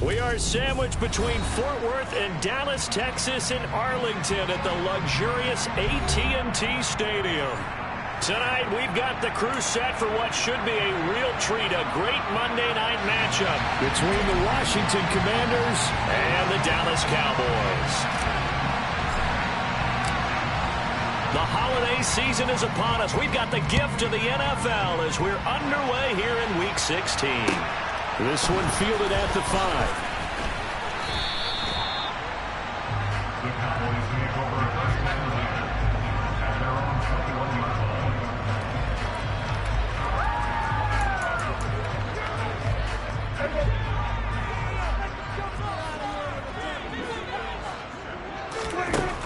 We are sandwiched between Fort Worth and Dallas, Texas, and Arlington at the luxurious AT&T Stadium. Tonight, we've got the crew set for what should be a real treat, a great Monday night matchup between the Washington Commanders and the Dallas Cowboys. The holiday season is upon us. We've got the gift of the NFL as we're underway here in Week 16. This one fielded at the 5.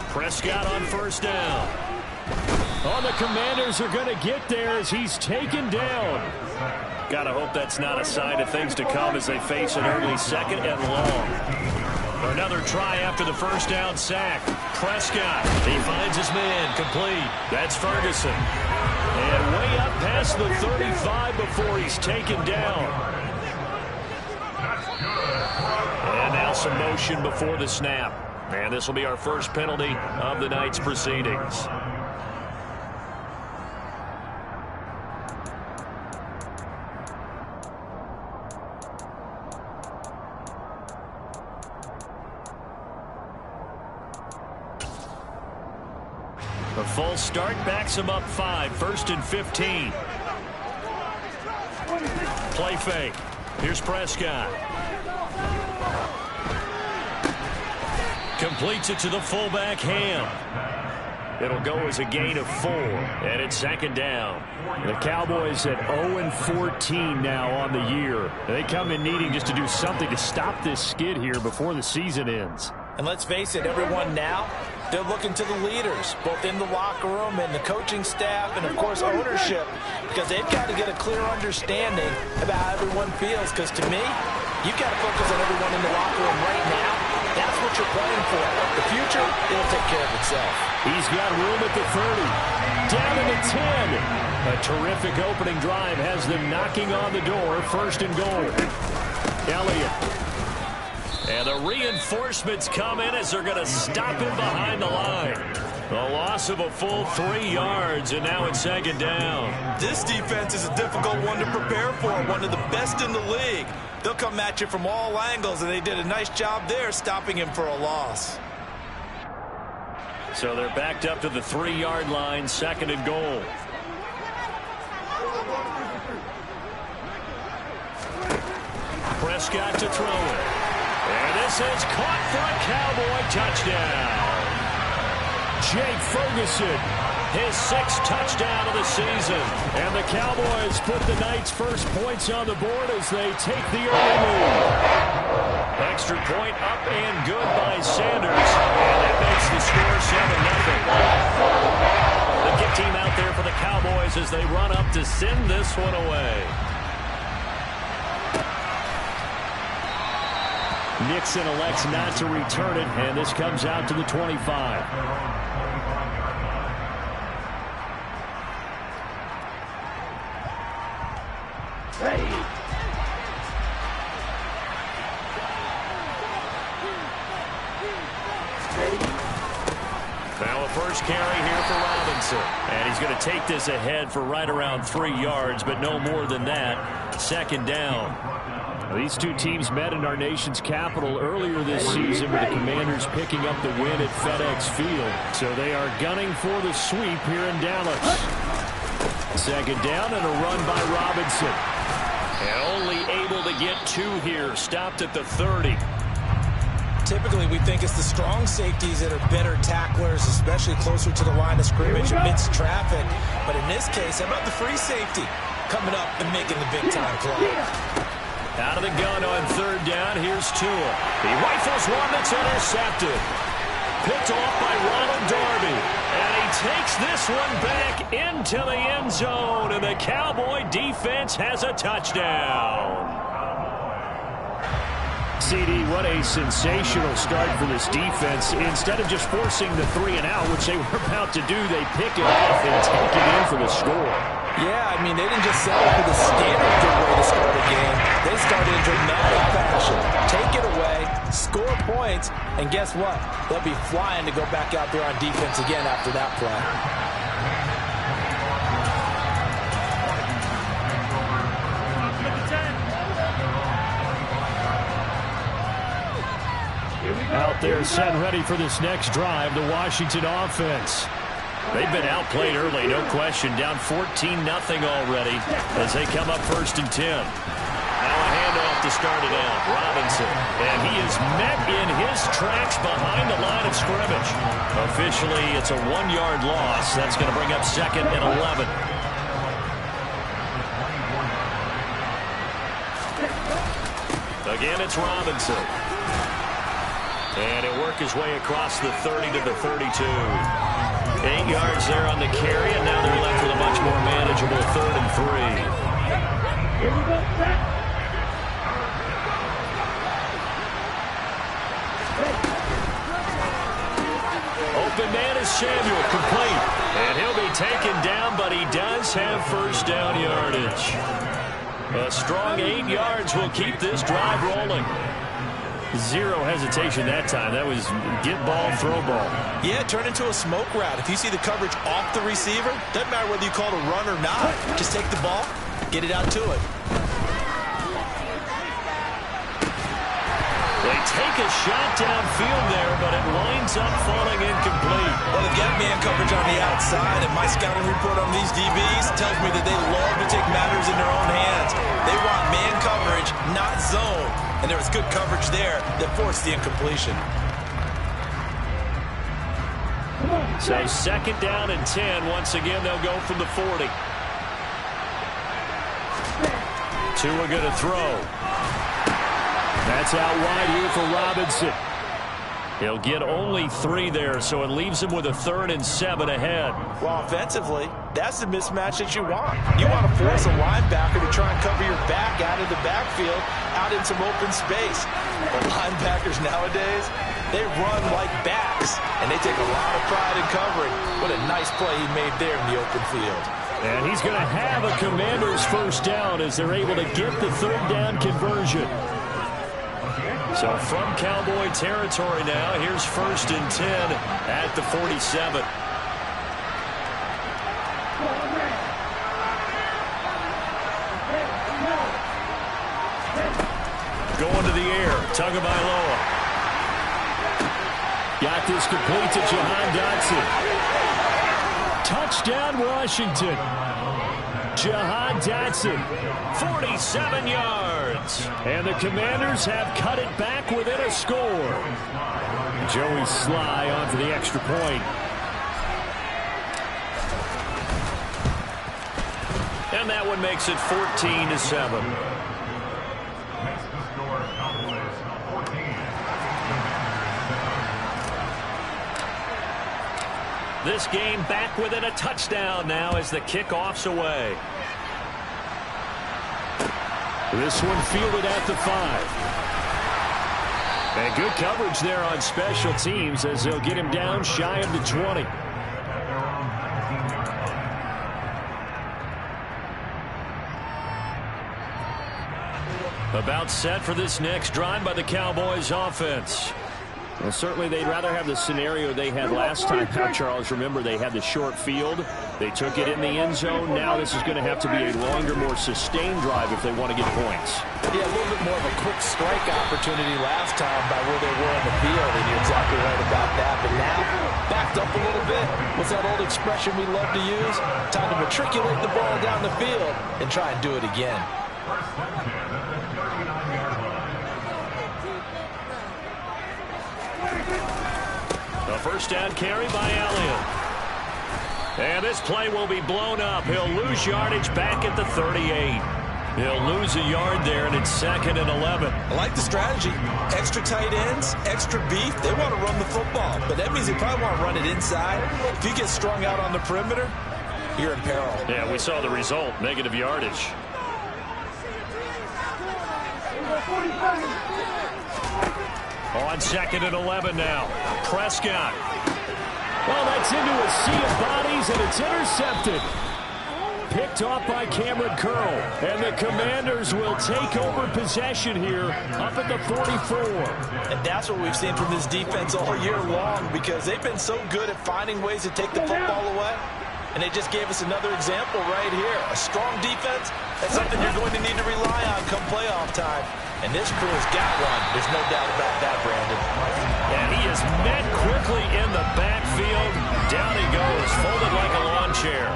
Prescott on first down. Oh, the Commanders are going to get there as he's taken down. Gotta hope that's not a sign of things to come as they face an early second and long. Another try after the first down sack. Prescott, he finds his man, complete. That's Ferguson. And way up past the 35 before he's taken down. And now some motion before the snap. And this will be our first penalty of the night's proceedings. A full start backs him up 5, 1st and 15. Play fake. Here's Prescott. Completes it to the fullback, Ham. It'll go as a gain of 4, and it's second down. The Cowboys at 0-14 now on the year. They come in needing just to do something to stop this skid here before the season ends. And let's face it, everyone now, they're looking to the leaders, both in the locker room and the coaching staff and, of course, ownership, because they've got to get a clear understanding about how everyone feels. Because to me, you've got to focus on everyone in the locker room right now. That's what you're playing for. The future, it'll take care of itself. He's got room at the 30. Down to the 10. A terrific opening drive has them knocking on the door. 1st and goal. Elliott. And the reinforcements come in as they're going to stop him behind the line. A loss of a full 3 yards, and now it's second down. This defense is a difficult one to prepare for, one of the best in the league. They'll come at you from all angles, and they did a nice job there stopping him for a loss. So they're backed up to the 3-yard line, 2nd and goal. Prescott to throw it. And this is caught for a Cowboy touchdown. Jake Ferguson, his 6th touchdown of the season. And the Cowboys put the night's first points on the board as they take the early lead. Extra point up and good by Sanders. And that makes the score 7-0. The kick team out there for the Cowboys as they run up to send this one away. Nixon elects not to return it, and this comes out to the 25. Now a first carry here for Robinson. And he's going to take this ahead for right around 3 yards, but no more than that. 2nd down. These two teams met in our nation's capital earlier this season with the Commanders picking up the win at FedEx Field. So they are gunning for the sweep here in Dallas. 2nd down and a run by Robinson. And only able to get 2 here. Stopped at the 30. Typically, we think it's the strong safeties that are better tacklers, especially closer to the line of scrimmage amidst traffic. But in this case, how about the free safety coming up and making the big-time play? Out of the gun on 3rd down, here's Tua. He rifles one that's intercepted. Picked off by Ronald Darby. And he takes this one back into the end zone. And the Cowboy defense has a touchdown. CD, what a sensational start for this defense. Instead of just forcing the 3-and-out, which they were about to do, they pick it off and take it in for the score. Yeah, I mean, they didn't just settle for the standard good way to start a game. They started in dramatic fashion. Take it away. And guess what? They'll be flying to go back out there on defense again after that play. Out there set ready for this next drive, the Washington offense. They've been outplayed early, no question. Down 14-0 already as they come up 1st and 10. Now a handoff to start it out. Robinson. And he is met in his tracks behind the line of scrimmage. Officially, it's a 1-yard loss. That's going to bring up 2nd and 11. Again, it's Robinson. And he'll work his way across the 30 to the 32. 8 yards there on the carry, and now they're left with a much more manageable 3rd and 3. Open man is Samuel, complete. And he'll be taken down, but he does have 1st down yardage. A strong 8 yards will keep this drive rolling. Zero hesitation that time. That was get ball, throw ball. Yeah, turn into a smoke route. If you see the coverage off the receiver, doesn't matter whether you call it a run or not. Just take the ball, get it out to it. They take a shot downfield there, but it winds up falling incomplete. Well, they've got man coverage on the outside, and my scouting report on these DBs tells me that they love to take matters in their own hands. They want man coverage, not zone. And there was good coverage there that forced the incompletion. So 2nd down and 10. Once again, they'll go from the 40. Tua going to throw. That's out wide here for Robinson. He'll get only 3 there, so it leaves him with a 3rd and 7 ahead. Well, offensively, that's the mismatch that you want. You want to force a linebacker to try and cover your back out of the backfield, out in some open space. The linebackers nowadays, they run like backs, and they take a lot of pride in covering. What a nice play he made there in the open field. And he's going to have a Commander's 1st down as they're able to get the 3rd down conversion. So from Cowboy territory now, here's 1st and 10 at the 47. Going to the air, Tagovailoa. Got this complete to Jahan Dotson. Touchdown, Washington. Jahan Dotson, 47 yards. And the Commanders have cut it back within a score. Joey Sly on for the extra point. And that one makes it 14-7. This game back within a touchdown now as the kickoff's away. This one fielded at the 5. And good coverage there on special teams as they'll get him down shy of the 20. About set for this next drive by the Cowboys offense. Well, certainly they'd rather have the scenario they had last time out, Charles. Remember, they had the short field. They took it in the end zone. Now this is going to have to be a longer, more sustained drive if they want to get points. Yeah, a little bit more of a quick strike opportunity last time by where they were on the field, and you're exactly right about that. But now, backed up a little bit. What's that old expression we love to use? Time to matriculate the ball down the field and try and do it again. A 1st down carry by Elliott. And this play will be blown up. He'll lose yardage back at the 38. He'll lose a yard there, and it's 2nd and 11. I like the strategy. Extra tight ends, extra beef. They want to run the football, but that means they probably want to run it inside. If you get strung out on the perimeter, you're in peril. Yeah, we saw the result, negative yardage. On 2nd and 11 now. Prescott. Well, that's into a sea of bodies, and it's intercepted. picked off by Cameron Curl. And the Commanders will take over possession here up at the 44. And that's what we've seen from this defense all year long, because they've been so good at finding ways to take the football away. And they just gave us another example right here. A strong defense, that's something you're going to need to rely on come playoff time. And this crew has got one. There's no doubt about that, Brandon. And he is met quickly in the backfield. Down he goes, folded like a lawn chair.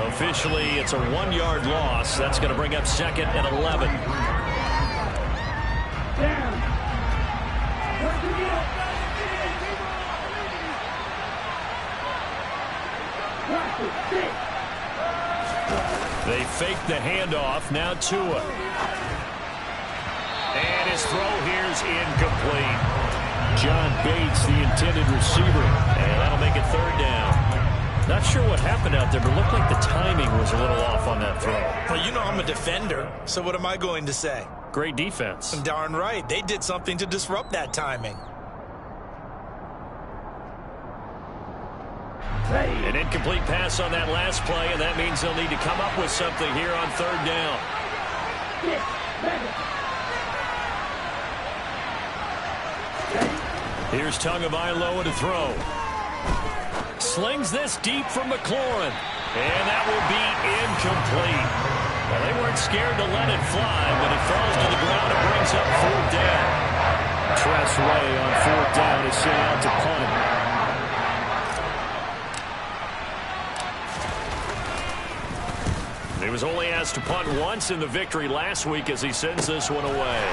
Officially, it's a 1-yard loss. That's going to bring up 2nd and 11. They fake the handoff. Now Tua. And his throw here is incomplete. John Bates, the intended receiver. And that'll make it 3rd down. Not sure what happened out there, but it looked like the timing was a little off on that throw. Well, you know I'm a defender, so what am I going to say? Great defense. Darn right. They did something to disrupt that timing. An incomplete pass on that last play, and that means they'll need to come up with something here on 3rd down. Here's Tagovailoa to throw. Slings this deep from McLaurin, and that will be incomplete. Well, they weren't scared to let it fly, but it falls to the ground and brings up 4th down. Tress Way on 4th down is sent out to punt. He was only asked to punt once in the victory last week as he sends this one away.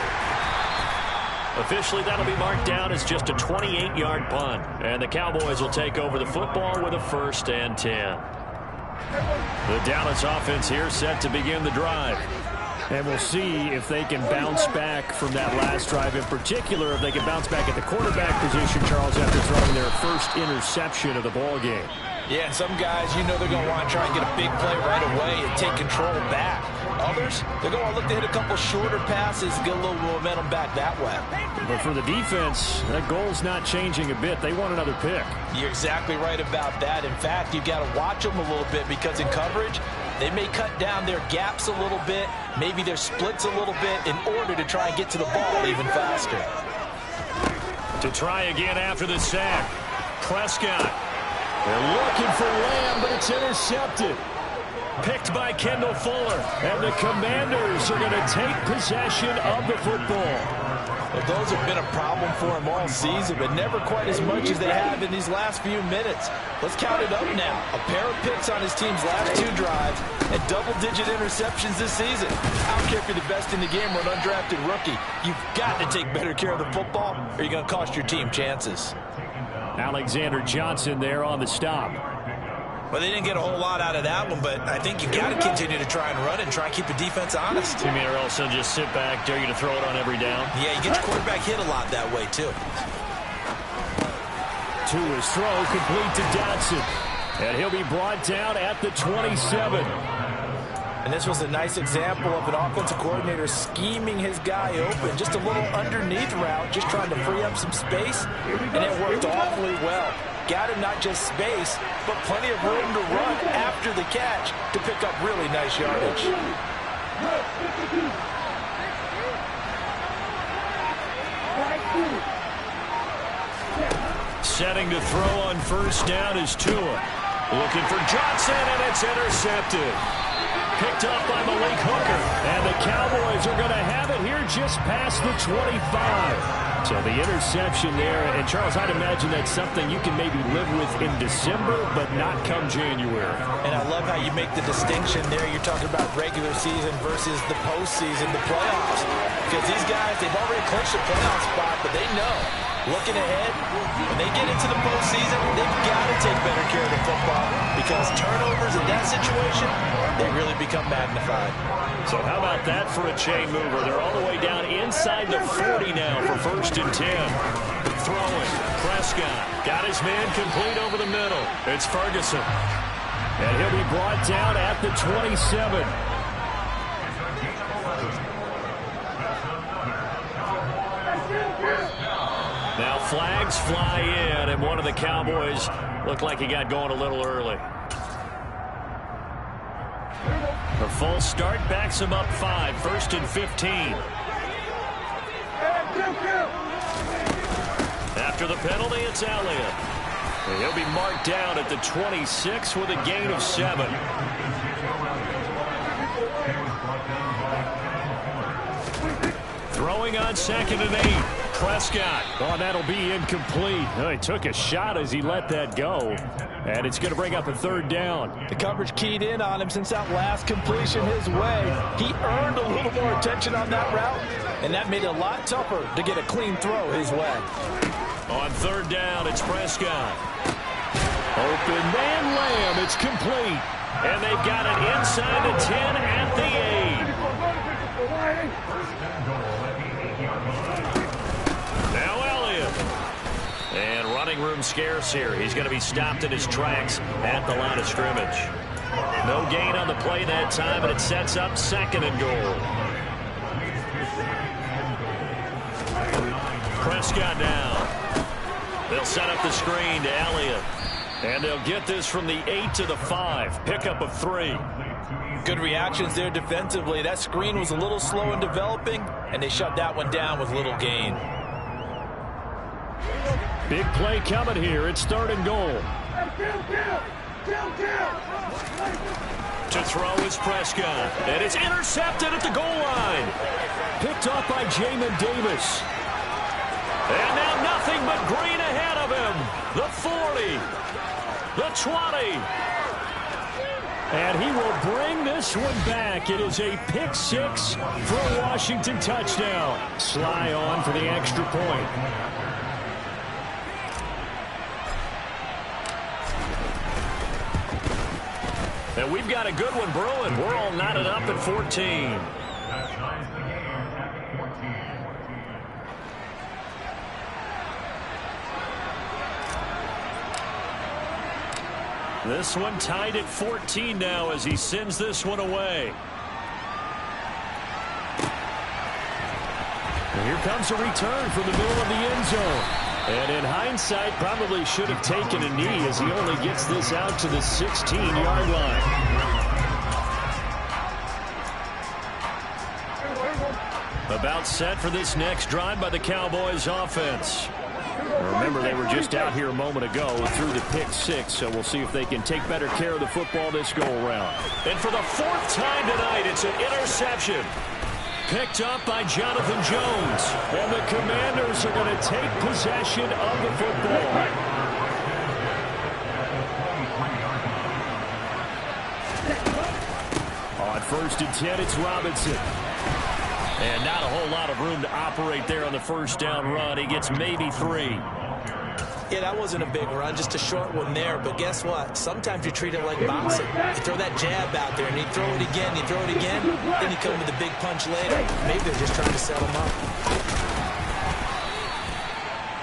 Officially, that'll be marked down as just a 28-yard punt. And the Cowboys will take over the football with a 1st and 10. The Dallas offense here set to begin the drive. And we'll see if they can bounce back from that last drive. In particular, if they can bounce back at the quarterback position, Charles, after throwing their first interception of the ballgame. Yeah, and some guys, you know they're going to want to try and get a big play right away and take control back. Others, they're going to look to hit a couple shorter passes, get a little momentum back that way. But for the defense, that goal's not changing a bit. They want another pick. You're exactly right about that. In fact, you've got to watch them a little bit, because in coverage, they may cut down their gaps a little bit, maybe their splits a little bit, in order to try and get to the ball even faster. To try again after the sack, Prescott. They're looking for Lamb, but it's intercepted. Picked by Kendall Fuller. And the Commanders are going to take possession of the football. Well, those have been a problem for him all season, but never quite as much as they have in these last few minutes. Let's count it up now. A pair of picks on his team's last 2 drives and double-digit interceptions this season. I don't care if you're the best in the game or an undrafted rookie. You've got to take better care of the football, or you're going to cost your team chances. Alexander Johnson there on the stop. Well, they didn't get a whole lot out of that one, but I think you've got to continue to try and run and try and keep the defense honest. You mean, or else they'll just sit back, dare you to throw it on every down? Yeah, you get your quarterback hit a lot that way, too. To his throw, complete to Dotson. And he'll be brought down at the 27. And this was a nice example of an offensive coordinator scheming his guy open. Just a little underneath route, just trying to free up some space. And it worked awfully well. Got him not just space, but plenty of room to run after the catch to pick up really nice yardage. Setting to throw on 1st down is Tua. Looking for Johnson, and it's intercepted. Picked up by Malik Hooker. And the Cowboys are going to have it here just past the 25. So the interception there. And, Charles, I'd imagine that's something you can maybe live with in December, but not come January. And I love how you make the distinction there. You're talking about regular season versus the postseason, the playoffs. Because these guys, they've already clinched a playoff spot, but they know, looking ahead, when they get into the postseason, they've got to take better care of the football, because turnovers in that situation, they really become magnified. So how about that for a chain mover? They're all the way down inside the 40 now for 1st and 10. Throwing. Prescott got his man complete over the middle. It's Ferguson. And he'll be brought down at the 27. Now flags fly in, and one of the Cowboys looked like he got going a little early. false start backs him up 5, 1st and 15. After the penalty, it's Elliott. He'll be marked down at the 26 with a gain of 7. Throwing on 2nd and 8. Prescott. Oh, that'll be incomplete. Oh, he took a shot as he let that go. And it's going to bring up a 3rd down. The coverage keyed in on him since that last completion his way. He earned a little more attention on that route, and that made it a lot tougher to get a clean throw his way. On 3rd down, it's Prescott. Open man Lamb. It's complete. And they've got it inside the 10 at the 8. Now Elliott. And running room scarce here. He's going to be stopped in his tracks at the line of scrimmage. No gain on the play that time, and it sets up 2nd and goal. Prescott now. They'll set up the screen to Elliott. And they'll get this from the 8 to the 5. Pickup of 3. Good reactions there defensively. That screen was a little slow in developing, and they shut that one down with little gain. Big play coming here. It's 3rd and goal. To throw is Prescott. And it's intercepted at the goal line. Picked off by Jamin Davis. And now nothing but green ahead of him. The 40. The 20. And he will bring this one back. It is a pick 6 for a Washington touchdown. Sly on for the extra point. And we've got a good one brewing. We're all knotted up at 14. This one tied at 14 now as he sends this one away. And here comes a return from the middle of the end zone. And in hindsight, probably should have taken a knee as he only gets this out to the 16-yard line. About set for this next drive by the Cowboys offense. Remember, they were just out here a moment ago through the pick 6, so we'll see if they can take better care of the football this go-around. And for the 4th time tonight, it's an interception. Picked up by Jonathan Jones. And the Commanders are going to take possession of the football. On 1st and 10, it's Robinson. And not a whole lot of room to operate there on the 1st down run. He gets maybe 3. Yeah, that wasn't a big run, just a short one there. But guess what? Sometimes you treat it like boxing. You throw that jab out there, and you throw it again, you throw it again, then you come with a big punch later. Maybe they're just trying to set him up.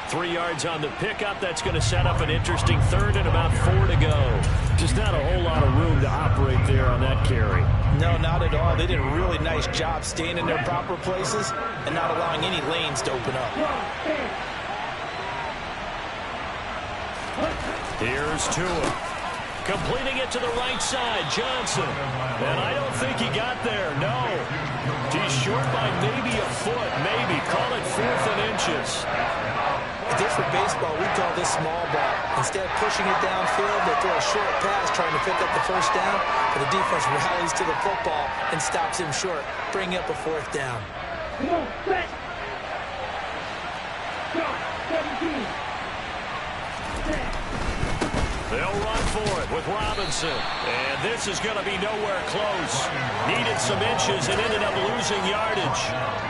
3 yards on the pickup. That's going to set up an interesting 3rd and about 4 to go. Just not a whole lot of room to operate there on that carry. No, not at all. They did a really nice job staying in their proper places and not allowing any lanes to open up. Here's Tua. Completing it to the right side, Johnson. And I don't think he got there, no. He's short by maybe a foot, maybe. Call it 4th and inches. If this were baseball, we'd call this small ball. Instead of pushing it downfield, they throw a short pass trying to pick up the 1st down, but the defense rallies to the football and stops him short, bringing up a 4th down. They'll run for it with Robinson. And this is going to be nowhere close. Needed some inches and ended up losing yardage.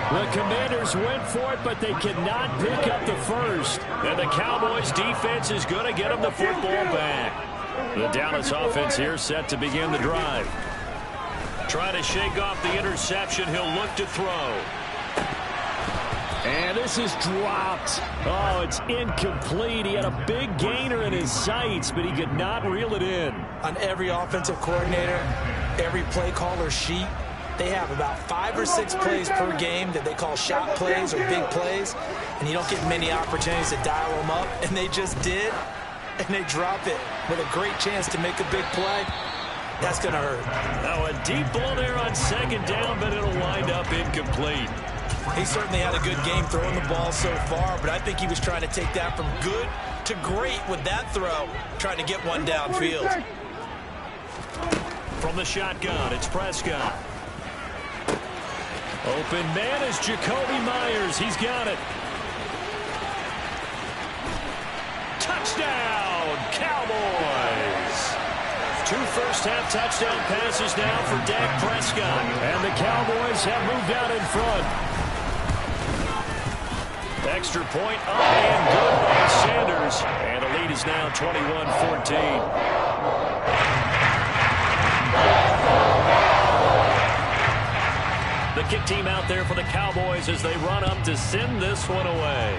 The Commanders went for it, but they cannot pick up the 1st. And the Cowboys defense is going to get them the football back. The Dallas offense here set to begin the drive. Trying to shake off the interception. He'll look to throw. And this is dropped. Oh, it's incomplete. He had a big gainer in his sights, but he could not reel it in. On every offensive coordinator, every play caller sheet, they have about 5 or 6 plays per game that they call shot plays or big plays, and you don't get many opportunities to dial them up, and they just did, and they drop it with a great chance to make a big play. That's going to hurt. Now a deep ball there on second down, but it'll wind up incomplete. He certainly had a good game throwing the ball so far, but I think he was trying to take that from good to great with that throw, trying to get one downfield. From the shotgun, it's Prescott. Open man is Jacoby Myers. He's got it. Touchdown, Cowboys. 2 first-half touchdown passes now for Dak Prescott. And the Cowboys have moved out in front. Extra point up and good by Sanders. And the lead is now 21-14. The kick team out there for the Cowboys as they run up to send this one away.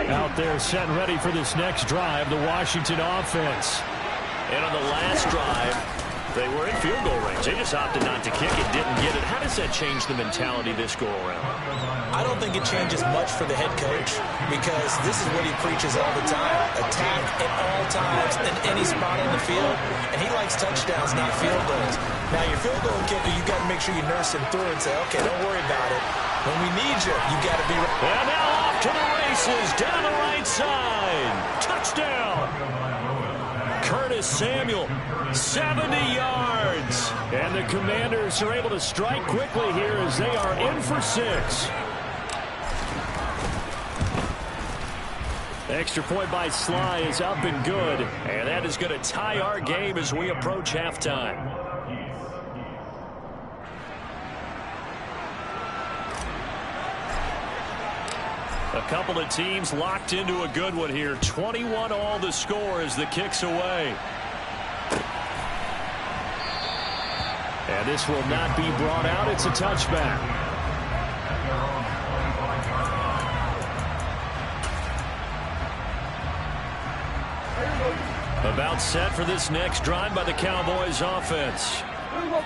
Out there set ready for this next drive, the Washington offense. And on the last drive, they were in field goal range. They just opted not to kick it, didn't get it. How does that change the mentality this go-around? I don't think it changes much for the head coach because this is what he preaches all the time. Attack at all times in any spot on the field, and he likes touchdowns, not field goals. Now, your field goal kicker, you got to make sure you nurse him through and say, okay, don't worry about it. When we need you, you got to be ready. And now off to the races, down the right side. Touchdown. Curtis Samuel, 70 yards. And the Commanders are able to strike quickly here as they are in for 6. Extra point by Sly is up and good. And that is going to tie our game as we approach halftime. A couple of teams locked into a good one here. 21 all the score as the kick's away. And this will not be brought out. It's a touchback. About set for this next drive by the Cowboys offense.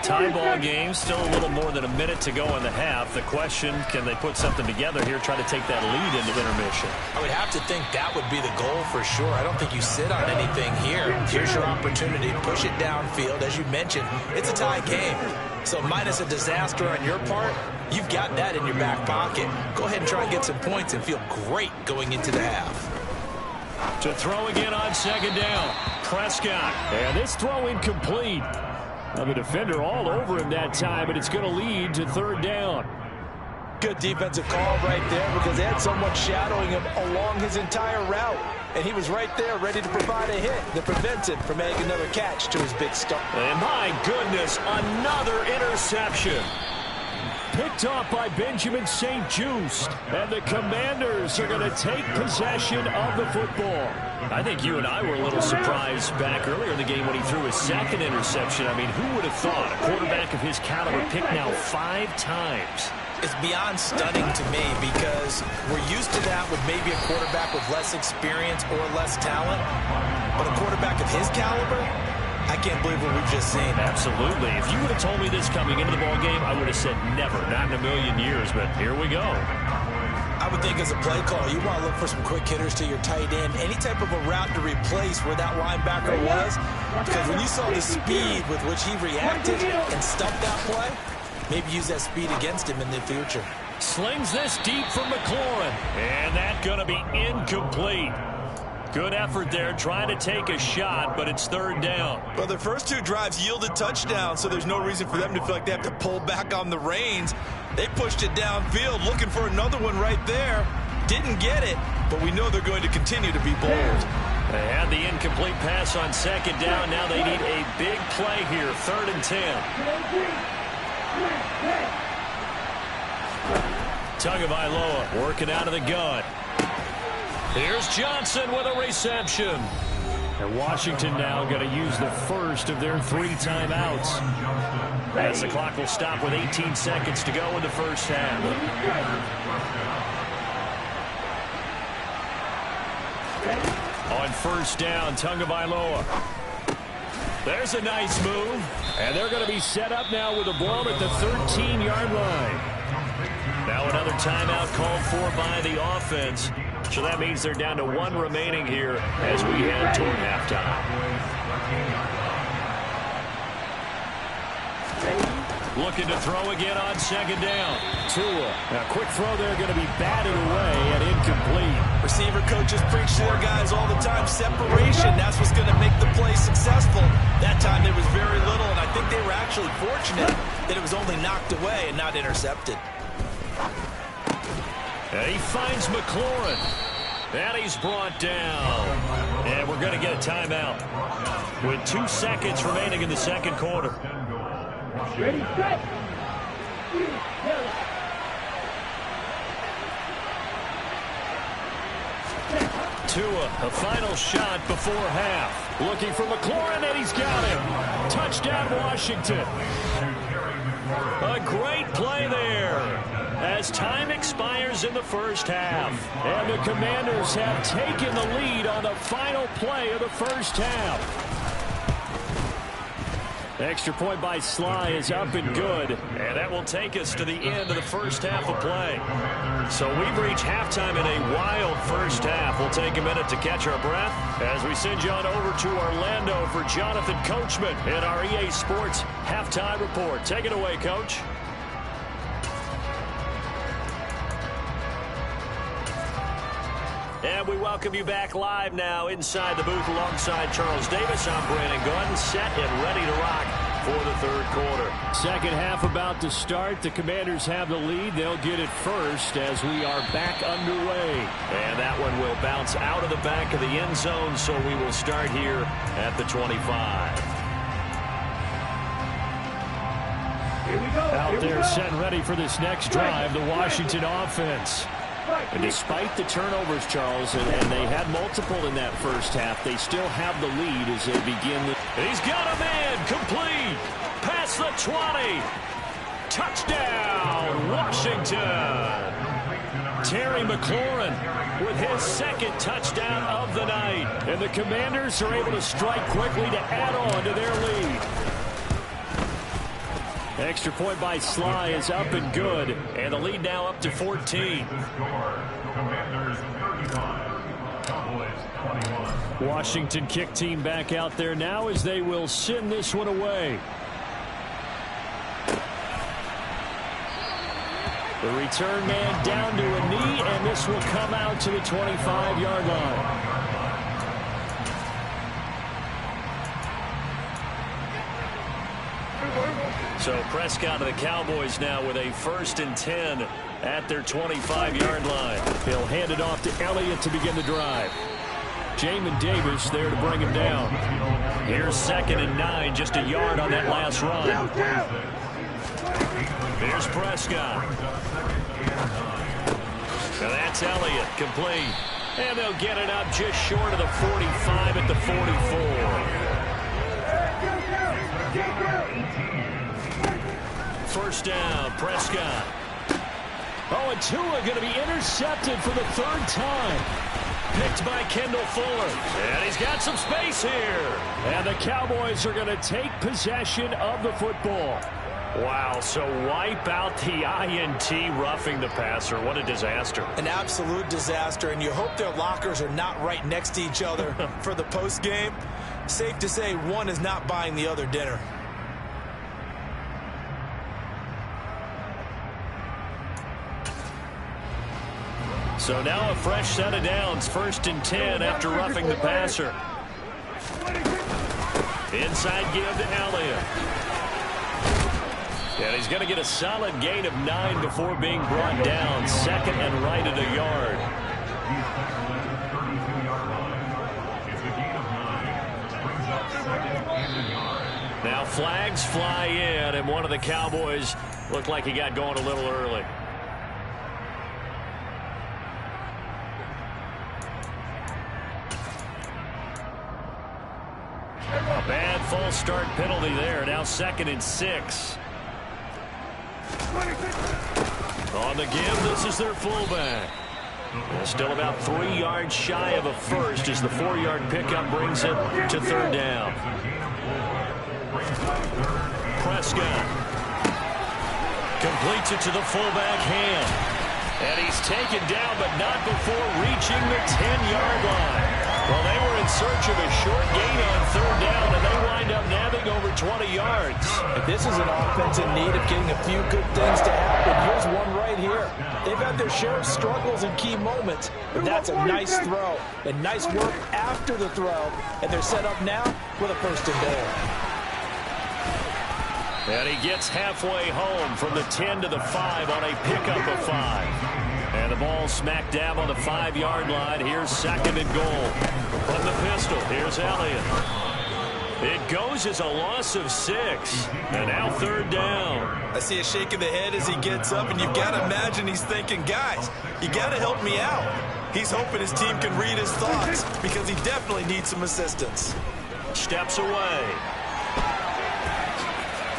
Tie ball game, still a little more than a minute to go in the half. The question, can they put something together here, try to take that lead into intermission? I would have to think that would be the goal for sure. I don't think you sit on anything here. Here's your opportunity. Push it downfield. As you mentioned, it's a tie game. So minus a disaster on your part, you've got that in your back pocket. Go ahead and try and get some points and feel great going into the half. To throw again on second down. Prescott. And this throw incomplete. Now the defender all over him that time, but it's going to lead to third down. Good defensive call right there because they had someone shadowing him along his entire route. And he was right there ready to provide a hit that prevents him from making another catch to his big start. And my goodness, another interception. Picked off by Benjamin St-Juste. And the Commanders are going to take possession of the football. I think you and I were a little surprised back earlier in the game when he threw his second interception. I mean, who would have thought a quarterback of his caliber picked now 5 times? It's beyond stunning to me because we're used to that with maybe a quarterback with less experience or less talent. But a quarterback of his caliber, I can't believe what we've just seen. Absolutely. If you would have told me this coming into the ball game, I would have said never, not in a million years, but here we go. I would think as a play call, you want to look for some quick hitters to your tight end, any type of a route to replace where that linebacker was, because when you saw the speed with which he reacted and stuffed that play, maybe use that speed against him in the future. Slings this deep from McLaurin, and that's going to be incomplete. Good effort there, trying to take a shot, but it's third down. Well, the first 2 drives yielded touchdowns, so there's no reason for them to feel like they have to pull back on the reins. They pushed it downfield, looking for another one right there. Didn't get it, but we know they're going to continue to be bold. They had the incomplete pass on second down. Now they need a big play here, 3rd and 10. Tagovailoa working out of the gun. Here's Johnson with a reception. And Washington now going to use the first of their 3 timeouts. As the clock will stop with 18 seconds to go in the first half. On first down, Tagovailoa. There's a nice move. And they're going to be set up now with a ball at the 13-yard line. Now another timeout called for by the offense. So that means they're down to one remaining here as we head toward halftime. Looking to throw again on second down. Tua. A quick throw there going to be batted away and incomplete. Receiver coaches preach to their guys all the time. Separation, that's what's going to make the play successful. That time there was very little, and I think they were actually fortunate that it was only knocked away and not intercepted. And he finds McLaurin. And he's brought down. And we're going to get a timeout with 2 seconds remaining in the second quarter. Ready, set. Tua, a final shot before half. Looking for McLaurin, and he's got him. Touchdown, Washington. A great play there as time expires in the first half. And the Commanders have taken the lead on the final play of the first half. Extra point by Sly is up and good. And that will take us to the end of the first half of play. So we've reached halftime in a wild first half. We'll take a minute to catch our breath as we send you on over to Orlando for Jonathan Coachman in our EA Sports Halftime Report. Take it away, Coach. And we welcome you back live now inside the booth alongside Charles Davis. I'm Brandon Gordon, set and ready to rock for the third quarter. Second half about to start. The Commanders have the lead. They'll get it first as we are back underway. And that one will bounce out of the back of the end zone, so we will start here at the 25. Out there set and ready for this next drive, the Washington offense. And despite the turnovers, Charles, and they had multiple in that first half, they still have the lead as they begin. He's got a man complete. Past the 20. Touchdown, Washington. Terry McLaurin with his second touchdown of the night. And the Commanders are able to strike quickly to add on to their lead. Extra point by Sly is up and good. And the lead now up to 14. Washington kick team back out there now as they will send this one away. The return man down to a knee, and this will come out to the 25-yard line. So Prescott of the Cowboys now with a 1st and 10 at their 25-yard line. He'll hand it off to Elliott to begin the drive. Jamin Davis there to bring him down. Here's 2nd and 9, just a yard on that last run. Here's Prescott. Now that's Elliott, complete. And they'll get it up just short of the 45 at the 44. First down, Prescott. Oh, and Tua going to be intercepted for the 3rd time. Picked by Kendall Fuller. And he's got some space here. And the Cowboys are going to take possession of the football. Wow, so wipe out the INT roughing the passer. What a disaster. An absolute disaster, and you hope their lockers are not right next to each other for the postgame. Safe to say one is not buying the other dinner. So now a fresh set of downs, 1st and 10 after roughing the passer. Inside give to Elliott. And he's going to get a solid gain of 9 before being brought down. 2nd and right at a yard. Now flags fly in, and one of the Cowboys looked like he got going a little early. A bad false start penalty there. Now 2nd and 6. On the give, this is their fullback. Still about 3 yards shy of a first as the 4-yard pickup brings it to 3rd down. Prescott completes it to the fullback hand. And he's taken down, but not before reaching the 10-yard line. Well, they were in search of a short gain on third down, and they wind up nabbing over 20 yards. If this is an offense in need of getting a few good things to happen, here's one right here. They've had their share of struggles in key moments, but that's a nice throw and nice work after the throw, and they're set up now with a first and goal. And he gets halfway home from the 10 to the 5 on a pickup of 5. And the ball smack dab on the 5-yard line. Here's second and goal. From the pistol, here's Elliott. It goes as a loss of 6. And now third down. I see a shake of the head as he gets up, and you've got to imagine he's thinking, guys, you got to help me out. He's hoping his team can read his thoughts because he definitely needs some assistance. Steps away.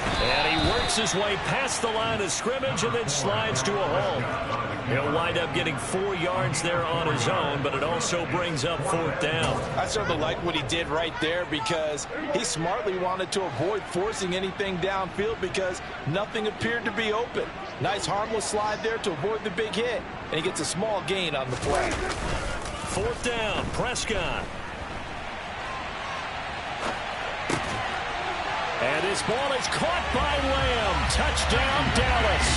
And he works his way past the line of scrimmage and then slides to a halt. He'll wind up getting 4 yards there on his own, but it also brings up fourth down. I certainly like what he did right there because he smartly wanted to avoid forcing anything downfield because nothing appeared to be open. Nice harmless slide there to avoid the big hit, and he gets a small gain on the play. Fourth down, Prescott. And this ball is caught by Lamb. Touchdown, Dallas.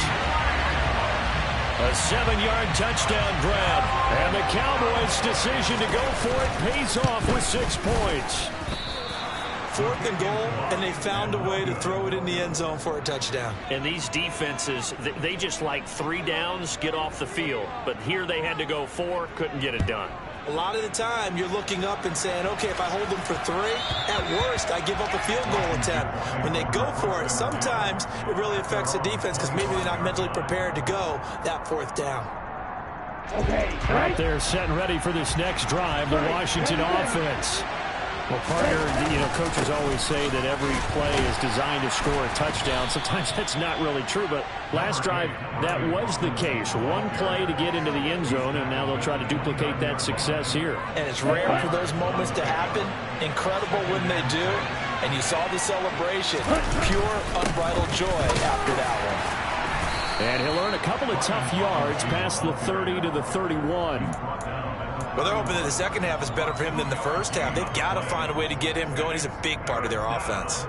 A 7-yard touchdown grab. And the Cowboys' decision to go for it pays off with 6 points. Fourth and goal, and they found a way to throw it in the end zone for a touchdown. And these defenses, they just like 3 downs, get off the field. But here they had to go 4, couldn't get it done. A lot of the time, you're looking up and saying, okay, if I hold them for 3, at worst, I give up a field goal attempt. When they go for it, sometimes it really affects the defense because maybe they're not mentally prepared to go that fourth down. Out there set and ready for this next drive, the Washington offense. Well, partner, coaches always say that every play is designed to score a touchdown. Sometimes that's not really true, but last drive, that was the case. One play to get into the end zone, and now they'll try to duplicate that success here. And it's rare for those moments to happen. Incredible when they do. And you saw the celebration. Pure, unbridled joy after that one. And he'll earn a couple of tough yards past the 30 to the 31. Well, they're hoping that the second half is better for him than the first half. They've got to find a way to get him going. He's a big part of their offense.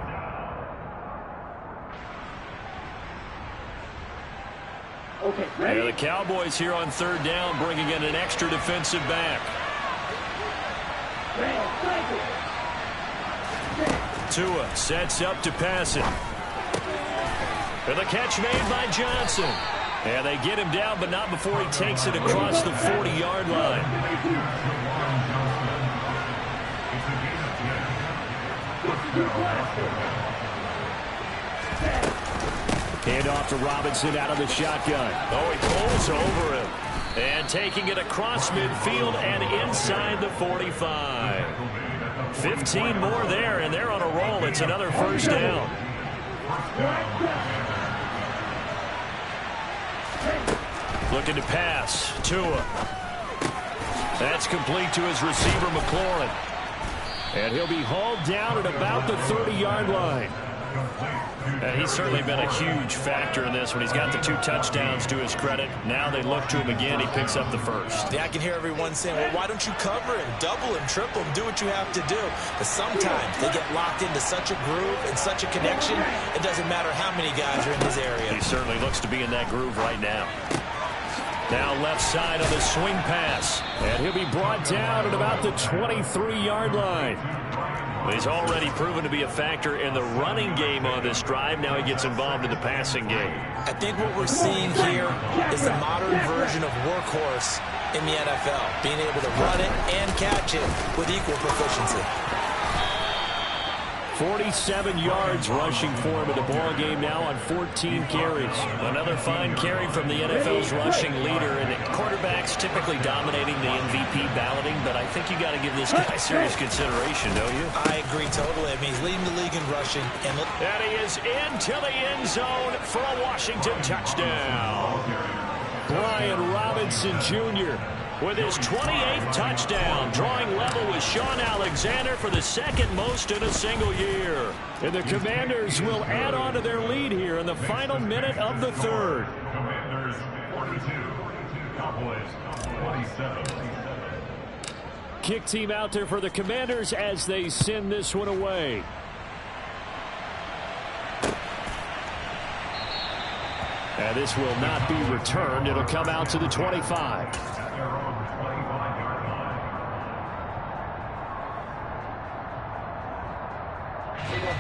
And the Cowboys here on third down, bringing in an extra defensive back. Tua sets up to pass it. And the catch made by Johnson. And they get him down, but not before he takes it across the 40-yard line. Hand off to Robinson out of the shotgun. Oh, he pulls over him. And taking it across midfield and inside the 45. 15 more there, and they're on a roll. It's another first down. Looking to pass. Tua. That's complete to his receiver, McLaurin. And he'll be hauled down at about the 30-yard line. And he's certainly been a huge factor in this when he's got the 2 touchdowns to his credit. Now they look to him again. He picks up the first. Yeah, I can hear everyone saying, well, why don't you cover him, double him, triple him, do what you have to do. But sometimes they get locked into such a groove and such a connection, it doesn't matter how many guys are in his area. He certainly looks to be in that groove right now. Now left side on the swing pass. And he'll be brought down at about the 23-yard line. He's already proven to be a factor in the running game on this drive. Now he gets involved in the passing game. I think what we're seeing here is the modern version of workhorse in the NFL, being able to run it and catch it with equal proficiency. 47 yards rushing for him in the ball game now on 14 carries. Another fine carry from the NFL's rushing leader, and quarterbacks typically dominating the MVP balloting, but I think you got to give this guy serious consideration, don't you? I agree totally. I mean, he's leading the league in rushing. And he is into the end zone for a Washington touchdown. Brian Robinson Jr. with his 28th touchdown, drawing level with Sean Alexander for the second most in a single year. And the Commanders will add on to their lead here in the final minute of the third. Commanders 42, Cowboys 27. Kick team out there for the Commanders as they send this one away. And this will not be returned. It'll come out to the 25.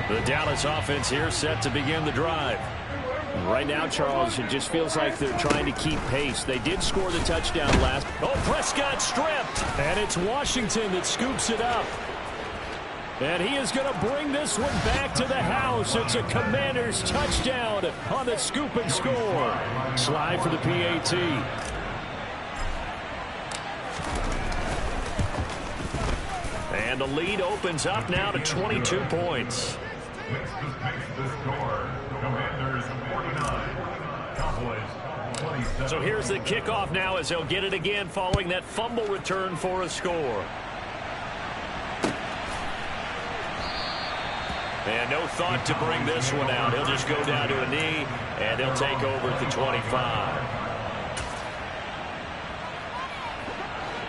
The Dallas offense here set to begin the drive. Right now, Charles, it just feels like they're trying to keep pace. They did score the touchdown last. Oh, Prescott stripped. And it's Washington that scoops it up. And he is going to bring this one back to the house. It's a Commanders touchdown on the scoop and score. Slide for the PAT. And the lead opens up now to 22 points. Makes the score. Commanders 49, Cowboys 27. So here's the kickoff now as they'll get it again following that fumble return for a score. And no thought to bring this one out. He'll just go down to a knee, and they'll take over at the 25.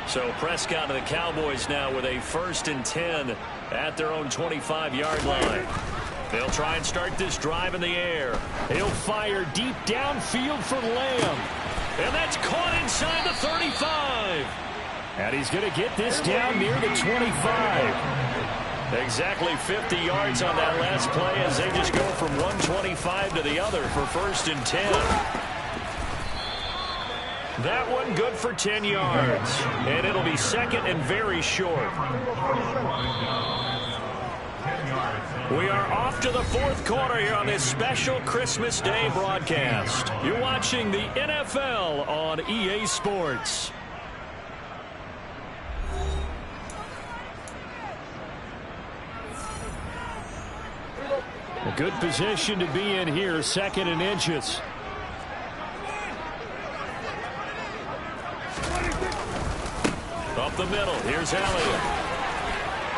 So Prescott and the Cowboys now with a 1st and 10 at their own 25-yard line. They'll try and start this drive in the air. He'll fire deep downfield for Lamb. And that's caught inside the 35. And he's going to get this down near the 25. Exactly 50 yards on that last play as they just go from 125 to the other for 1st and 10. That one good for 10 yards. And it'll be 2nd and very short. We are off to the 4th quarter here on this special Christmas Day broadcast. You're watching the NFL on EA Sports. A good position to be in here, 2nd and inches. Up the middle, here's Elliott.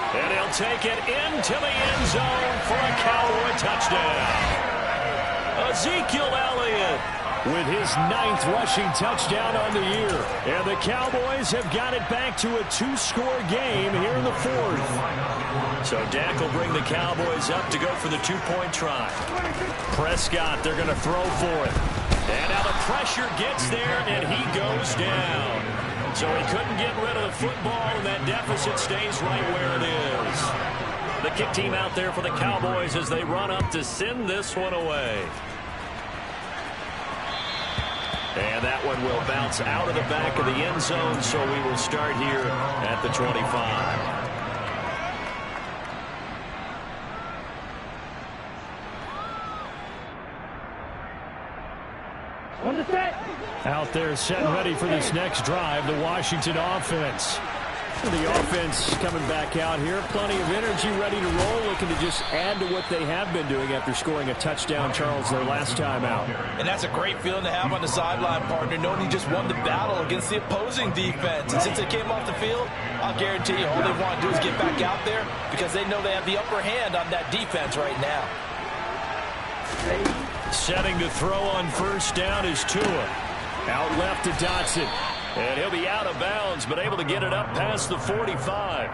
And he'll take it into the end zone for a Cowboy touchdown. Ezekiel Elliott with his 9th rushing touchdown on the year. And the Cowboys have got it back to a 2-score game here in the 4th. So Dak will bring the Cowboys up to go for the 2-point try. Prescott, they're going to throw for it. And now the pressure gets there, and he goes down. So he couldn't get rid of the football, and that deficit stays right where it is. The kick team out there for the Cowboys as they run up to send this one away. And that one will bounce out of the back of the end zone, so we will start here at the 25. Out there set and ready for this next drive, the Washington offense. The offense coming back out here. Plenty of energy, ready to roll, looking to just add to what they have been doing after scoring a touchdown, Charles, their last time out. And that's a great feeling to have on the sideline, partner, knowing you just won the battle against the opposing defense. And since they came off the field, I'll guarantee you all they want to do is get back out there because they know they have the upper hand on that defense right now. Setting to throw on 1st down is Tua. Out left to Dotson. And he'll be out of bounds, but able to get it up past the 45.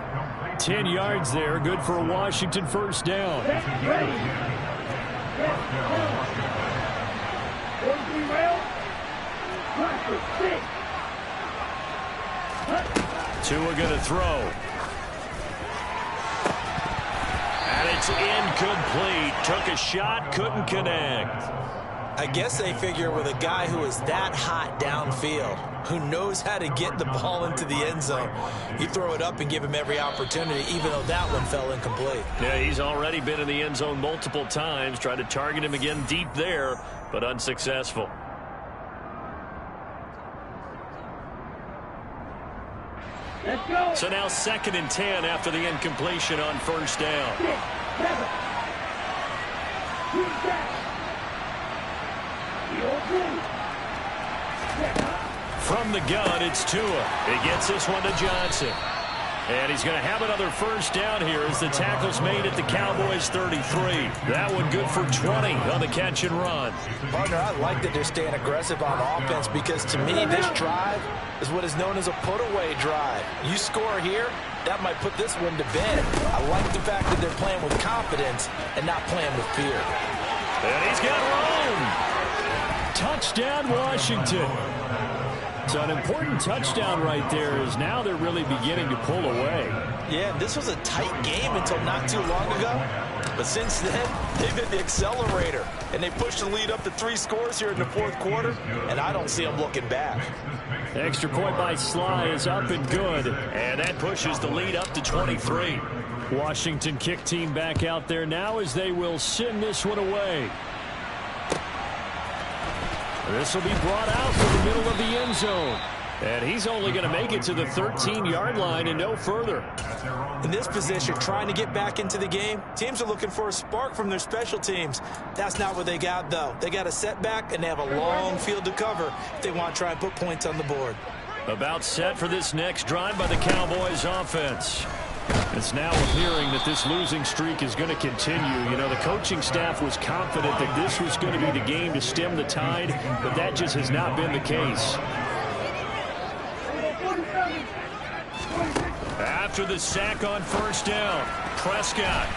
10 yards there, good for a Washington 1st down. Tua going to throw. And it's incomplete. Took a shot, couldn't connect. I guess they figure with a guy who is that hot downfield, who knows how to get the ball into the end zone, you throw it up and give him every opportunity, even though that one fell incomplete. Yeah, he's already been in the end zone multiple times, tried to target him again deep there, but unsuccessful. Let's go. So now 2nd and 10 after the incompletion on 1st down. 6, 7. From the gun, it's Tua. He gets this one to Johnson. And he's going to have another first down here as the tackle's made at the Cowboys 33. That one good for 20 on the catch and run. Partner, I like that they're staying aggressive on offense because to me this drive is what is known as a put-away drive. You score here, that might put this one to bed. I like the fact that they're playing with confidence and not playing with fear. And he's got room. Touchdown, Washington. So an important touchdown right there is now they're really beginning to pull away. Yeah, this was a tight game until not too long ago. But since then, they've hit the accelerator. And they pushed the lead up to 3 scores here in the fourth quarter. And I don't see them looking back. Extra point by Sly is up and good. And that pushes the lead up to 23. Washington kick team back out there now as they will send this one away. This will be brought out from the middle of the end zone. And he's only going to make it to the 13-yard line and no further. In this position, trying to get back into the game, teams are looking for a spark from their special teams. That's not what they got, though. They got a setback, and they have a long field to cover if they want to try and put points on the board. About set for this next drive by the Cowboys offense. It's now appearing that this losing streak is going to continue. You know, the coaching staff was confident that this was going to be the game to stem the tide, but that just has not been the case. After the sack on first down, Prescott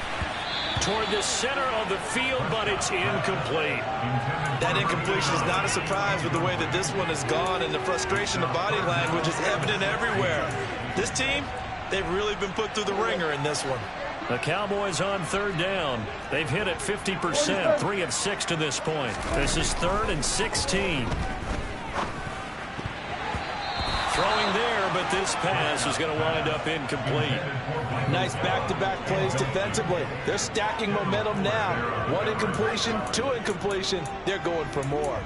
toward the center of the field, but it's incomplete. That incompletion is not a surprise with the way that this one has gone, and the frustration of body language is evident everywhere. This team, they've really been put through the ringer in this one. The Cowboys on third down. They've hit it 50%, 3 of 6 to this point. This is 3rd and 16. Throwing there, but this pass is going to wind up incomplete. Nice back-to-back plays defensively. They're stacking momentum now. 1 incompletion, 2 incompletion. They're going for more.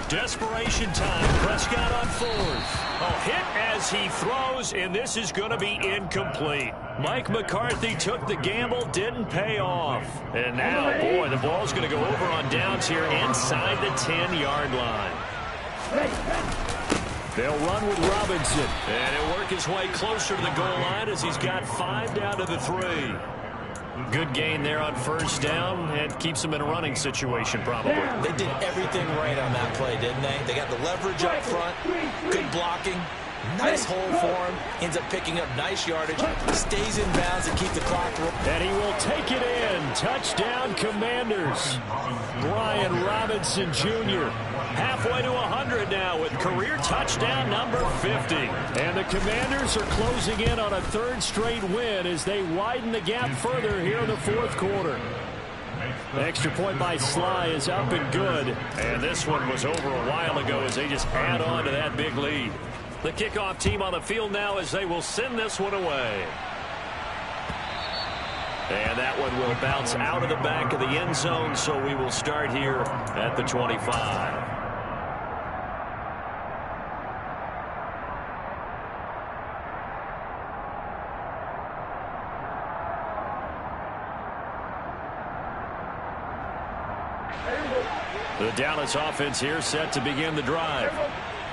Desperation time. Prescott on 4th. A hit as he throws, and this is going to be incomplete. Mike McCarthy took the gamble, didn't pay off. And now, boy, the ball's going to go over on downs here inside the 10-yard line. They'll run with Robinson, and he'll work his way closer to the goal line as he's got 5 down to the 3. Good gain there on first down, and keeps him in a running situation probably. They did everything right on that play, didn't they? They got the leverage up front, good blocking, nice hole for him, ends up picking up nice yardage, stays in bounds and keep the clock rolling. And he will take it in. Touchdown, Commanders. Brian Robinson Jr. halfway to 100 now with career touchdown number 50. And the Commanders are closing in on a 3rd straight win as they widen the gap further here in the 4th quarter. The extra point by Sly is up and good. And this one was over a while ago as they just add on to that big lead. The kickoff team on the field now as they will send this one away. And that one will bounce out of the back of the end zone, so we will start here at the 25. The Dallas offense here set to begin the drive.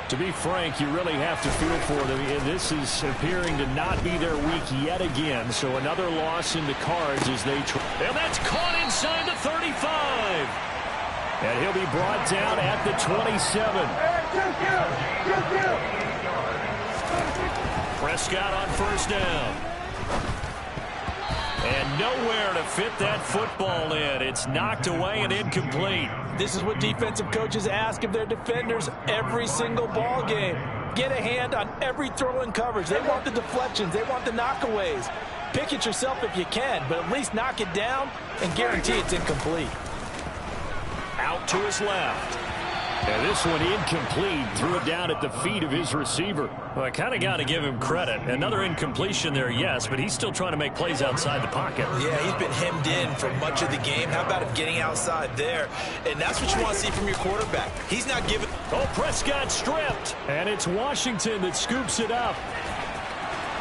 To be frank, you really have to feel for them. And this is appearing to not be their week yet again. So another loss in the cards as they try. And that's caught inside the 35. And he'll be brought down at the 27. Prescott on first down. And nowhere to fit that football in. It's knocked away and incomplete. This is what defensive coaches ask of their defenders every single ball game. Get a hand on every throw in coverage. They want the deflections. They want the knockaways. Pick it yourself if you can, but at least knock it down and guarantee it's incomplete. Out to his left. And this one incomplete. Threw it down at the feet of his receiver. Well, I kind of got to give him credit. Another incompletion there, yes, but he's still trying to make plays outside the pocket. Yeah, he's been hemmed in for much of the game. How about him getting outside there? And that's what you want to see from your quarterback. He's not giving. Oh, Prescott stripped. And it's Washington that scoops it up.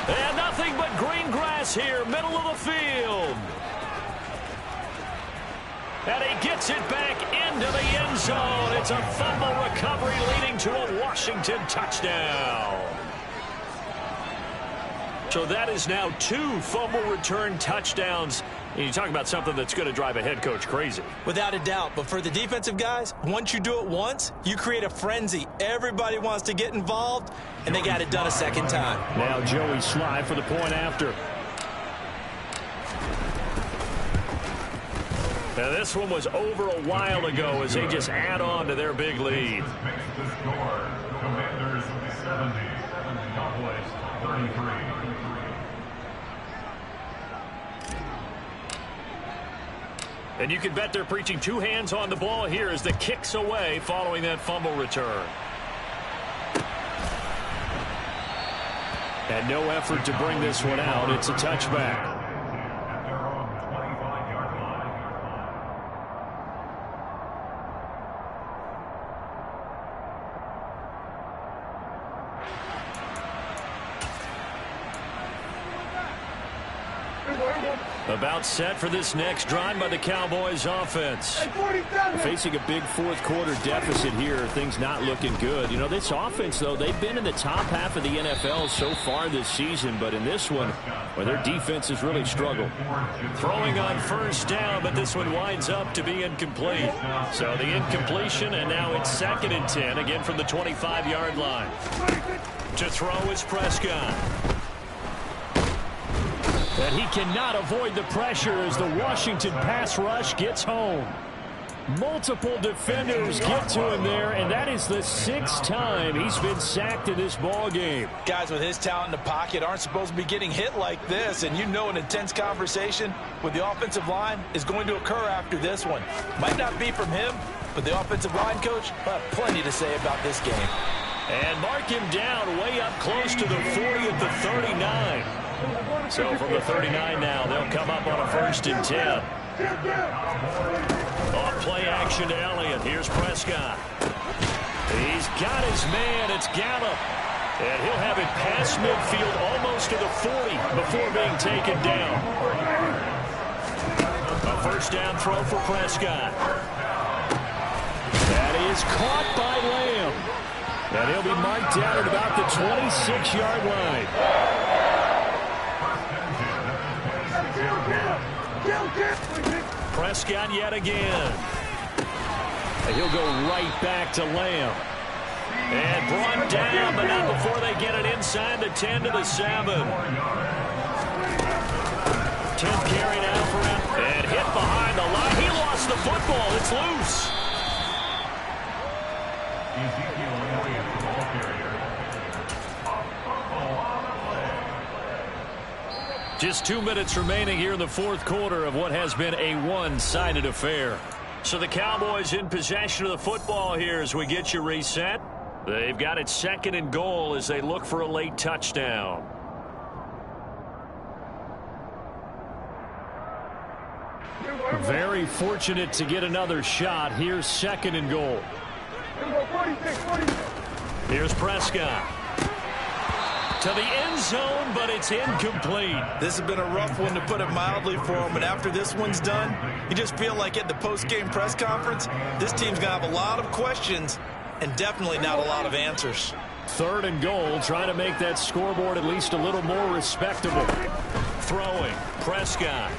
And nothing but green grass here, middle of the field. And he gets it back into the end zone. It's a fumble recovery leading to a Washington touchdown. So that is now 2 fumble return touchdowns. And you talk about something that's going to drive a head coach crazy. Without a doubt. But for the defensive guys, once you do it once, you create a frenzy. Everybody wants to get involved, and they got it done a second time. Now Joey Sly for the point after. Now this one was over a while ago as they just add on to their big lead. Makes the score. Commanders 70. Cowboys 33. And you can bet they're preaching 2 hands on the ball here as the kick's away following that fumble return. And no effort to bring this one out. It's a touchback. About set for this next drive by the Cowboys offense. Facing a big fourth quarter deficit here, things not looking good. You know, this offense, though, they've been in the top half of the NFL so far this season, but in this one, well, their defense has really struggled. Throwing on first down, but this one winds up to be incomplete. So the incompletion, and now it's 2nd and 10, again from the 25-yard line. To throw is Prescott. And he cannot avoid the pressure as the Washington pass rush gets home. Multiple defenders get to him there, and that is the 6th time he's been sacked in this ball game. Guys with his talent in the pocket aren't supposed to be getting hit like this, and you know an intense conversation with the offensive line is going to occur after this one. Might not be from him, but the offensive line coach will have plenty to say about this game. And mark him down way up close to the 40 at the 39. So from the 39 now, they'll come up on a 1st and 10. Off play action to Elliott. Here's Prescott. He's got his man. It's Gallup. And he'll have it past midfield almost to the 40 before being taken down. A 1st down throw for Prescott. That is caught by Lamb. And he'll be marked down at about the 26-yard line. Prescott yet again. And he'll go right back to Lamb. And brought down, but not before they get it inside the 10 to the 7. 10th carry now for him. And hit behind the line. He lost the football. It's loose. Just 2 minutes remaining here in the 4th quarter of what has been a one-sided affair. So the Cowboys in possession of the football here as we get you reset. They've got it 2nd and goal as they look for a late touchdown. Very fortunate to get another shot. Here's 2nd and goal. Here's Prescott. To the end zone, but it's incomplete. This has been a rough one, to put it mildly, for him. And after this one's done, you just feel like at the post-game press conference, this team's going to have a lot of questions and definitely not a lot of answers. 3rd and goal, trying to make that scoreboard at least a little more respectable. Throwing, Prescott.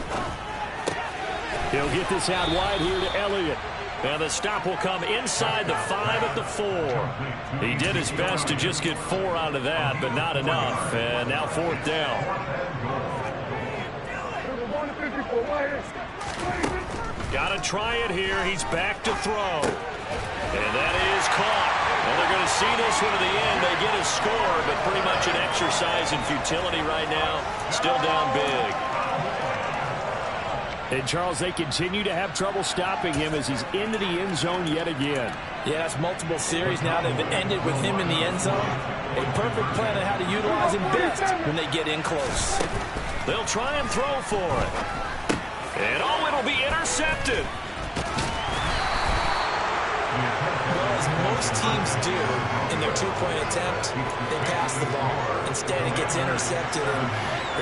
He'll get this out wide here to Elliott. And the stop will come inside the 5 at the 4. He did his best to just get 4 out of that, but not enough. And now 4th down. Got to try it here. He's back to throw. And that is caught. And they're going to see this one to the end. They get a score, but pretty much an exercise in futility right now. Still down big. And, Charles, they continue to have trouble stopping him as he's into the end zone yet again. Yeah, that's multiple series now. They've ended with him in the end zone. A perfect plan on how to utilize him best when they get in close. They'll try and throw for it. And, it'll be intercepted. Well, as most most teams do in their two-point attempt, they pass the ball. Instead, it gets intercepted. And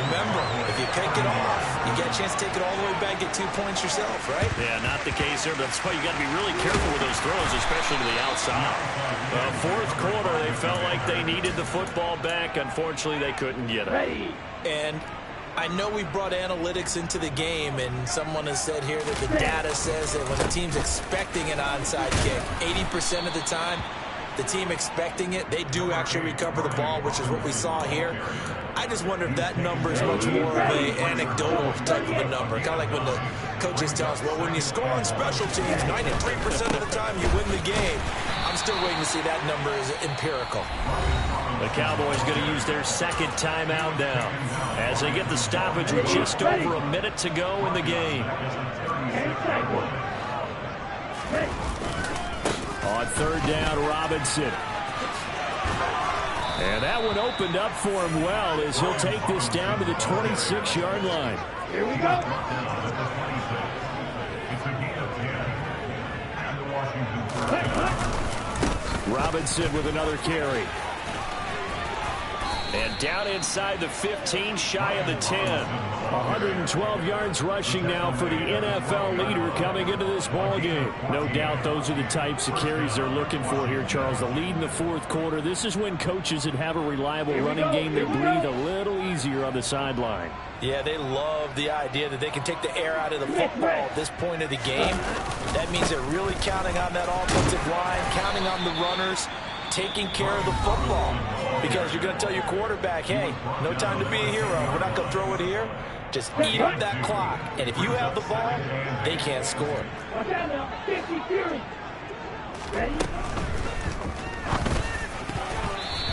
remember, if you pick it off, you get a chance to take it all the way back, get 2 points yourself, right? Yeah, not the case there, but that's why you got to be really careful with those throws, especially to the outside. Fourth quarter, they felt like they needed the football back. Unfortunately, they couldn't get it. And I know we brought analytics into the game, and someone has said here that the data says that when the team's expecting an onside kick, 80% of the time, the team expecting it, they do actually recover the ball, which is what we saw here. I just wonder if that number is much more of an anecdotal type of a number. Kind of like when the coaches tell us, well, when you score on special teams, 93% of the time you win the game. I'm still waiting to see that number is empirical. The Cowboys going to use their second timeout now as they get the stoppage with just over a minute to go in the game. On third down, Robinson. And that one opened up for him well as he'll take this down to the 26-yard line. Here we go. Robinson with another carry. And down inside the 15, shy of the 10. 112 yards rushing now for the NFL leader coming into this ball game. No doubt those are the types of carries they're looking for here, Charles. The lead in the fourth quarter. This is when coaches that have a reliable running game, they breathe a little easier on the sideline. Yeah, they love the idea that they can take the air out of the football at this point of the game. That means they're really counting on that offensive line, counting on the runners, taking care of the football. Because you're going to tell your quarterback, hey, no time to be a hero. We're not going to throw it here. Just eat up that clock. And if you have the ball, they can't score. Watch out now. 50 Fury. Ready?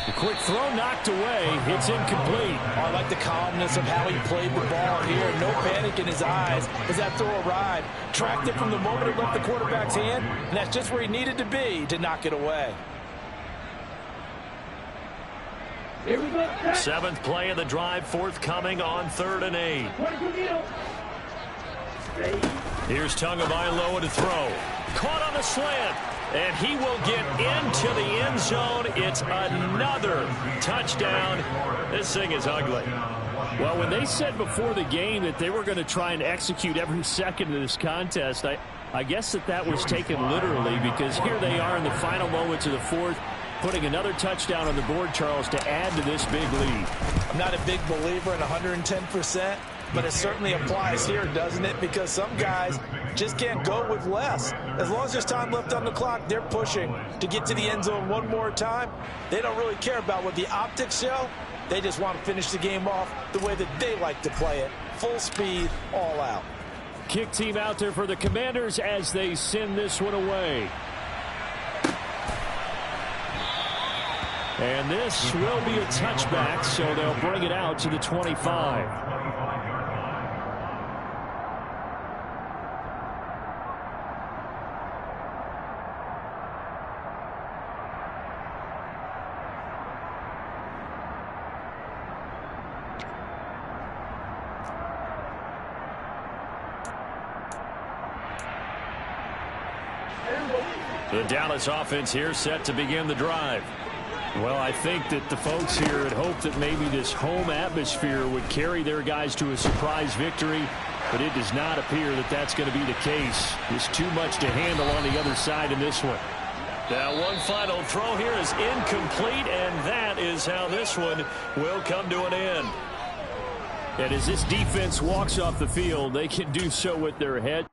The quick throw knocked away. It's incomplete. I like the calmness of how he played the ball here. No panic in his eyes as that throw arrived. Tracked it from the moment it left the quarterback's hand. And that's just where he needed to be to knock it away. Here we go. Seventh play of the drive, forthcoming on 3rd and 8. Here's Tagovailoa to throw. Caught on the slant, and he will get into the end zone. It's another touchdown. This thing is ugly. Well, when they said before the game that they were going to try and execute every second of this contest, I guess that was taken literally, because here they are in the final moments of the fourth, putting another touchdown on the board, Charles, to add to this big lead. I'm not a big believer in 110%, but it certainly applies here, doesn't it? Because some guys just can't go with less. As long as there's time left on the clock, they're pushing to get to the end zone one more time. They don't really care about what the optics show. They just want to finish the game off the way that they like to play it. Full speed, all out. Kick team out there for the Commanders as they send this one away. And this will be a touchback, so they'll bring it out to the 25. The Dallas offense here set to begin the drive. Well, I think that the folks here had hoped that maybe this home atmosphere would carry their guys to a surprise victory, but it does not appear that that's going to be the case. There's too much to handle on the other side in this one. Now one final throw here is incomplete, and that is how this one will come to an end. And as this defense walks off the field, they can do so with their head.